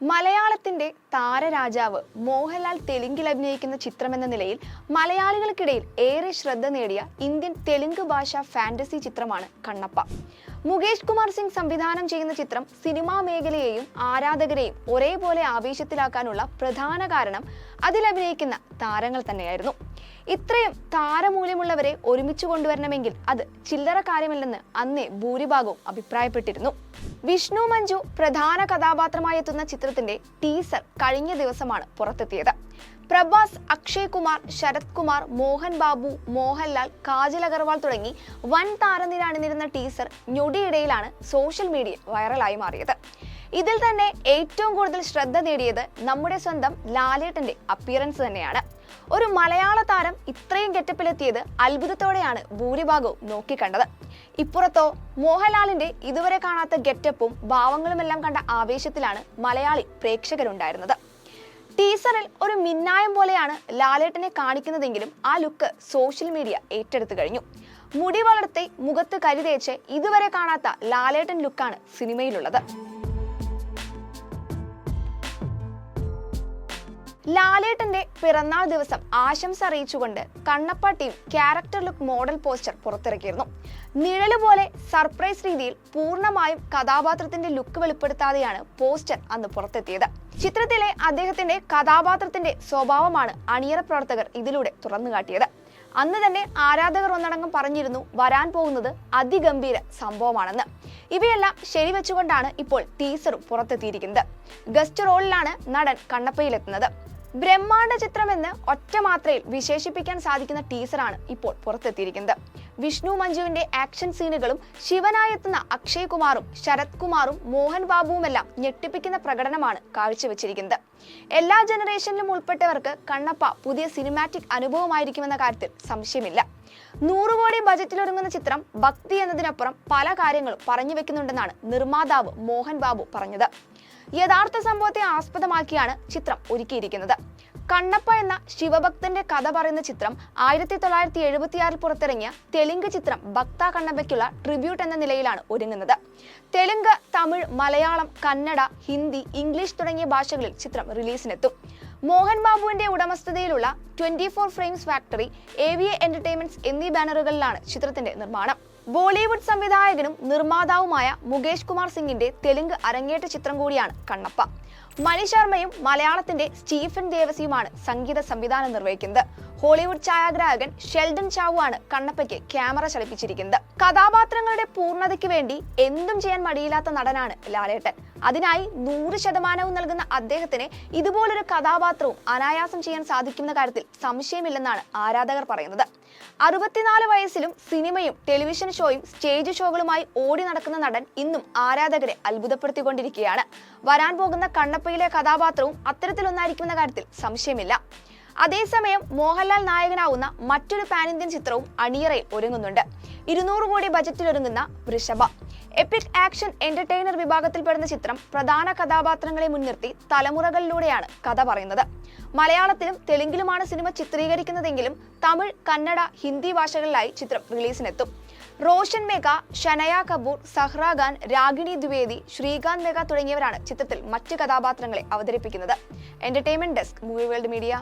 മലയാളത്തിന്റെ താരരാജാവ് മോഹൻലാൽ തെലുങ്കിൽ അഭിനയിക്കുന്ന ചിത്രമെന്ന നിലയിൽ മലയാളികൾക്കിടയിൽ ഏറെ ശ്രദ്ധ നേടിയ ഇന്ത്യൻ തെലുങ്ക് ഭാഷാ ഫാന്റസി ചിത്രമാണ് കണ്ണപ്പ. മുകേഷ് കുമാർ സിംഗ് സംവിധാനം ചെയ്യുന്ന ചിത്രം സിനിമാ മേഖലയെയും ആരാധകരെയും ഒരേപോലെ ആവേശത്തിലാക്കാനുള്ള പ്രധാന കാരണം അതിലഭിനയിക്കുന്ന താരങ്ങൾ തന്നെയായിരുന്നു. ഇത്രയും താരമൂല്യമുള്ളവരെ ഒരുമിച്ച് കൊണ്ടുവരണമെങ്കിൽ അത് ചില്ലറ കാര്യമല്ലെന്ന് അന്നേ ഭൂരിഭാഗവും അഭിപ്രായപ്പെട്ടിരുന്നു. വിഷ്ണു മഞ്ജു പ്രധാന കഥാപാത്രമായി എത്തുന്ന ചിത്രത്തിന്റെ ടീസർ കഴിഞ്ഞ ദിവസമാണ് പുറത്തെത്തിയത്. പ്രഭാസ്, അക്ഷയ് കുമാർ, ശരത് കുമാർ, മോഹൻ ബാബു, മോഹൻലാൽ, കാജൽ അഗർവാൾ തുടങ്ങി വൻ താരനിര അണിനിരുന്ന ടീസർ ഞൊടിയിടയിലാണ് സോഷ്യൽ മീഡിയ വൈറലായി മാറിയത്. ഇതിൽ തന്നെ ഏറ്റവും കൂടുതൽ ശ്രദ്ധ നേടിയത് നമ്മുടെ സ്വന്തം ലാലേട്ടന്റെ അപ്പിയറൻസ് തന്നെയാണ്. ഒരു മലയാള താരം ഇത്രയും ഗെറ്റപ്പിലെത്തിയത് അത്ഭുതത്തോടെയാണ് ഭൂരിഭാഗവും നോക്കിക്കണ്ടത്. ഇപ്പുറത്തോ മോഹൻലാലിന്റെ ഇതുവരെ കാണാത്ത ഗെറ്റപ്പും ഭാവങ്ങളുമെല്ലാം കണ്ട ആവേശത്തിലാണ് മലയാളി പ്രേക്ഷകരുണ്ടായിരുന്നത്. ടീസറിൽ ഒരു മിന്നായം പോലെയാണ് ലാലേട്ടനെ കാണിക്കുന്നതെങ്കിലും ആ ലുക്ക് സോഷ്യൽ മീഡിയ ഏറ്റെടുത്തു കഴിഞ്ഞു. മുടി വളർത്തി മുഖത്ത് കരിതേച്ച് ഇതുവരെ കാണാത്ത ലാലേട്ടൻ ലുക്കാണ് സിനിമയിലുള്ളത്. ലാലേട്ടന്റെ പിറന്നാൾ ദിവസം ആശംസ അറിയിച്ചുകൊണ്ട് Kannappa team character look model poster പുറത്തിറക്കിയിരുന്നു. നിഴല് പോലെ സർപ്രൈസ് രീതിയിൽ പൂർണ്ണമായും കഥാപാത്രത്തിന്റെ ലുക്ക് വെളിപ്പെടുത്താതെയാണ് പോസ്റ്റർ അന്ന് പുറത്തെത്തിയത്. ചിത്രത്തിലെ അദ്ദേഹത്തിന്റെ കഥാപാത്രത്തിന്റെ സ്വഭാവമാണ് അണിയറ പ്രവർത്തകർ ഇതിലൂടെ തുറന്നുകാട്ടിയത്. അന്ന് തന്നെ ആരാധകർ ഒന്നടങ്കം പറഞ്ഞിരുന്നു വരാൻ പോകുന്നത് അതിഗംഭീര സംഭവമാണെന്ന്. ഇവയെല്ലാം ശരിവെച്ചുകൊണ്ടാണ് ഇപ്പോൾ ടീസറും പുറത്തെത്തിയിരിക്കുന്നത്. ഗസ്റ്റ് റോളിലാണ് നടൻ കണ്ണപ്പയിലെത്തുന്നത്. ബ്രഹ്മാണ്ഡ ചിത്രമെന്ന് ഒറ്റ മാത്രയിൽ വിശേഷിപ്പിക്കാൻ സാധിക്കുന്ന ടീസറാണ് ഇപ്പോൾ പുറത്തെത്തിയിരിക്കുന്നത്. വിഷ്ണു മഞ്ജുവിന്റെ ആക്ഷൻ സീനുകളും ശിവനായി എത്തുന്ന അക്ഷയ് കുമാറും ശരത് കുമാറും മോഹൻ ബാബുവുമെല്ലാം ഞെട്ടിപ്പിക്കുന്ന പ്രകടനമാണ് കാഴ്ചവെച്ചിരിക്കുന്നത്. എല്ലാ ജനറേഷനിലും ഉൾപ്പെട്ടവർക്ക് കണ്ണപ്പ പുതിയ സിനിമാറ്റിക് അനുഭവമായിരിക്കുമെന്ന കാര്യത്തിൽ സംശയമില്ല. 100 കോടി ബജറ്റിലൊരുങ്ങുന്ന ചിത്രം ഭക്തി എന്നതിനപ്പുറം പല കാര്യങ്ങളും പറഞ്ഞു വെക്കുന്നുണ്ടെന്നാണ് നിർമ്മാതാവ് മോഹൻ ബാബു പറഞ്ഞത്. യഥാർത്ഥ സംഭവത്തെ ആസ്പദമാക്കിയാണ് ചിത്രം ഒരുക്കിയിരിക്കുന്നത്. കണ്ണപ്പ എന്ന ശിവഭക്തന്റെ കഥ പറയുന്ന ചിത്രം 1976 പുറത്തിറങ്ങിയ തെലുങ്ക് ചിത്രം ഭക്ത കണ്ണപ്പയ്ക്കുള്ള ട്രിബ്യൂട്ട് എന്ന നിലയിലാണ് ഒരുങ്ങുന്നത്. തെലുങ്ക്, തമിഴ്, മലയാളം, കന്നഡ, ഹിന്ദി, ഇംഗ്ലീഷ് തുടങ്ങിയ ഭാഷകളിൽ ചിത്രം റിലീസിനെത്തും. മോഹൻ ബാബുവിന്റെ ഉടമസ്ഥതയിലുള്ള 24 ഫ്രെയിംസ് ഫാക്ടറി, AVA എന്റർടൈൻമെന്റ്സ് എന്നീ ബാനറുകളിലാണ് ചിത്രത്തിന്റെ നിർമ്മാണം. ബോളിവുഡ് സംവിധായകനും നിർമ്മാതാവുമായ മുകേഷ് കുമാർ സിംഗിന്റെ തെലുങ്ക് അരങ്ങേറ്റ ചിത്രം കൂടിയാണ് കണ്ണപ്പ. മണി ശർമ്മയും മലയാളത്തിന്റെ സ്റ്റീഫൻ ദേവസിയുമാണ് സംഗീത സംവിധാനം നിർവഹിക്കുന്നത്. ഹോളിവുഡ് ഛായാഗ്രാഹകൻ ഷെൽഡൻ ചാവുവാണ് കണ്ണപ്പയ്ക്ക് ക്യാമറ ചലിപ്പിച്ചിരിക്കുന്നത്. കഥാപാത്രങ്ങളുടെ പൂർണ്ണതയ്ക്ക് വേണ്ടി എന്തും ചെയ്യാൻ മടിയില്ലാത്ത നടനാണ് ലാലേട്ടൻ. അതിനായി 100% നൽകുന്ന അദ്ദേഹത്തിന് ഇതുപോലൊരു കഥാപാത്രവും അനായാസം ചെയ്യാൻ സാധിക്കുന്ന കാര്യത്തിൽ സംശയമില്ലെന്നാണ് ആരാധകർ പറയുന്നത്. 64 വയസ്സിലും സിനിമയും ടെലിവിഷൻ ഷോയും സ്റ്റേജ് ഷോകളുമായി ഓടി നടക്കുന്ന നടൻ ഇന്നും ആരാധകരെ അത്ഭുതപ്പെടുത്തിക്കൊണ്ടിരിക്കുകയാണ്. വരാൻ പോകുന്ന കണ്ണപ്പയിലെ കഥാപാത്രവും അത്തരത്തിലൊന്നായിരിക്കുമെന്ന കാര്യത്തിൽ സംശയമില്ല. അതേസമയം മോഹൻലാൽ നായകനാവുന്ന മറ്റൊരു പാൻ ഇന്ത്യൻ ചിത്രവും അണിയറയിൽ ഒരുങ്ങുന്നുണ്ട്. 200 കോടി ബജറ്റിലൊരുങ്ങുന്ന വൃഷഭ. എപ്പിക് ആക്ഷൻ എന്റർടൈനർ വിഭാഗത്തിൽപ്പെടുന്ന ചിത്രം പ്രധാന കഥാപാത്രങ്ങളെ മുൻനിർത്തി തലമുറകളിലൂടെയാണ് കഥ പറയുന്നത്. മലയാളത്തിലും തെലുങ്കിലുമാണ് സിനിമ ചിത്രീകരിക്കുന്നതെങ്കിലും തമിഴ്, കന്നഡ, ഹിന്ദി ഭാഷകളിലായി ചിത്രം റിലീസിനെത്തും. റോഷൻ മെഗ, ഷനയ കപൂർ, സഹ്റ ഖാൻ, രാഗിണി ദ്വിവേദി, ശ്രീകാന്ത് മെഗ തുടങ്ങിയവരാണ് ചിത്രത്തിൽ മറ്റ് കഥാപാത്രങ്ങളെ അവതരിപ്പിക്കുന്നത്. Entertainment desk, movie world media.